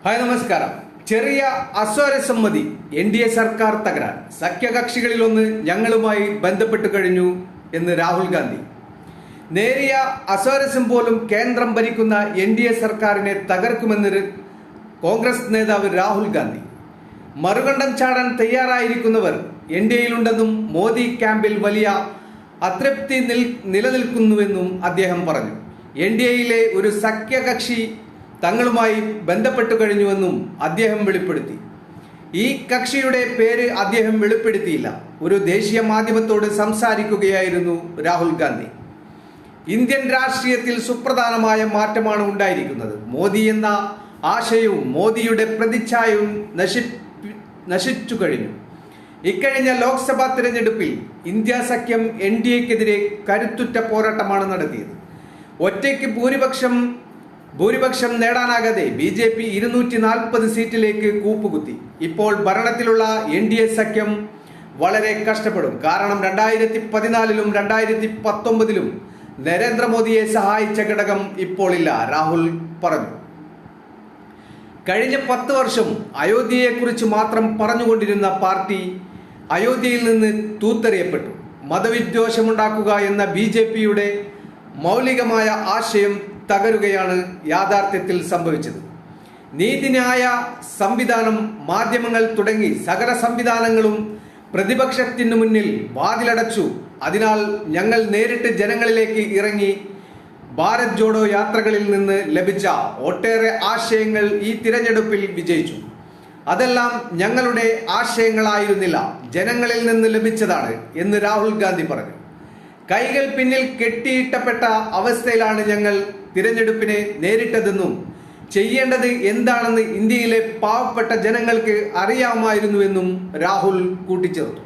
Hi നമസ്കാരം. ചെറിയ അസ്വാരസമ്മതി NDA സർക്കാർ തകരാൻ സഖ്യകക്ഷികളിലൊന്ന് ഞങ്ങളുമായി ബന്ധപ്പെട്ടു കഴിഞ്ഞു എന്ന് രാഹുൽ ഗാന്ധി. നേരിയ അസ്വാരസ്യം പോലും കേന്ദ്രം ഭരിക്കുന്ന NDA സർക്കാരിനെ തകർക്കുമെന്ന് കോൺഗ്രസ് നേതാവ് രാഹുൽ ഗാന്ധി. മറുകണ്ഠം ചാടാൻ തയ്യാറായിരിക്കുന്നവർ NDAയിലുണ്ടെന്നും മോദി ക്യാമ്പിൽ വലിയ അതൃപ്തി നിലനിൽക്കുന്നുവെന്നും അദ്ദേഹം പറഞ്ഞു. NDAയിലെ ഒരു സഖ്യകക്ഷി തങ്ങളുമായി ബന്ധപ്പെട്ടു കഴിഞ്ഞുവെന്നും അദ്ദേഹം വെളിപ്പെടുത്തി. ഈ കക്ഷിയുടെ പേര് അദ്ദേഹം വെളിപ്പെടുത്തിയില്ല. ഒരു ദേശീയ മാധ്യമത്തോട് സംസാരിക്കുകയായിരുന്നു രാഹുൽ ഗാന്ധി. ഇന്ത്യൻ രാഷ്ട്രീയത്തിൽ സുപ്രധാനമായ മാറ്റമാണ് ഉണ്ടായിരിക്കുന്നത്. മോദി എന്ന ആശയവും മോദിയുടെ പ്രതിച്ഛായവും നശിച്ചു കഴിഞ്ഞു. ഇക്കഴിഞ്ഞ ലോക്സഭാ തിരഞ്ഞെടുപ്പിൽ ഇന്ത്യ സഖ്യം NDAക്കെതിരെ കരുത്തുറ്റ പോരാട്ടമാണ് നടത്തിയത്. ഒറ്റയ്ക്ക് ഭൂരിപക്ഷം നേടാനാകാതെ BJP 240 സീറ്റിലേക്ക് കൂപ്പുകുത്തി. ഇപ്പോൾ ഭരണത്തിലുള്ള NDA സഖ്യം വളരെ കഷ്ടപ്പെടും. കാരണം 2014-ലും 2019-ലും നരേന്ദ്രമോദിയെ സഹായിച്ച ഘടകം ഇപ്പോൾ ഇല്ല, രാഹുൽ പറഞ്ഞു. കഴിഞ്ഞ 10 വർഷം അയോധ്യയെക്കുറിച്ച് മാത്രം പറഞ്ഞുകൊണ്ടിരുന്ന പാർട്ടി അയോധ്യയിൽ നിന്ന് തൂത്തെറിയപ്പെട്ടു. മതവിദ്വേഷമുണ്ടാക്കുക എന്ന BJPയുടെ മൗലികമായ ആശയം തകരുകയാണ് യാഥാർത്ഥ്യത്തിൽ സംഭവിച്ചത്. നീതിന്യായ സംവിധാനം, മാധ്യമങ്ങൾ തുടങ്ങി സകല സംവിധാനങ്ങളും പ്രതിപക്ഷത്തിനു മുന്നിൽ വാതിലടച്ചു. അതിനാൽ ഞങ്ങൾ നേരിട്ട് ജനങ്ങളിലേക്ക് ഇറങ്ങി ഭാരത് ജോഡോ യാത്രകളിൽ നിന്ന് ലഭിച്ച ഒട്ടേറെ ആശയങ്ങൾ ഈ തിരഞ്ഞെടുപ്പിൽ വിജയിച്ചു. അതെല്ലാം ഞങ്ങളുടെ ആശയങ്ങളായിരുന്നില്ല, ജനങ്ങളിൽ നിന്ന് ലഭിച്ചതാണ് എന്ന് രാഹുൽ ഗാന്ധി പറഞ്ഞു. കൈകൾ പിന്നിൽ കെട്ടിയിട്ടപ്പെട്ട അവസ്ഥയിലാണ് ഞങ്ങൾ തിരഞ്ഞെടുപ്പിനെ നേരിട്ടതെന്നും ചെയ്യേണ്ടത് എന്താണെന്ന് ഇന്ത്യയിലെ പാവപ്പെട്ട ജനങ്ങൾക്ക് അറിയാമായിരുന്നുവെന്നും രാഹുൽ കൂട്ടിച്ചേർത്തു.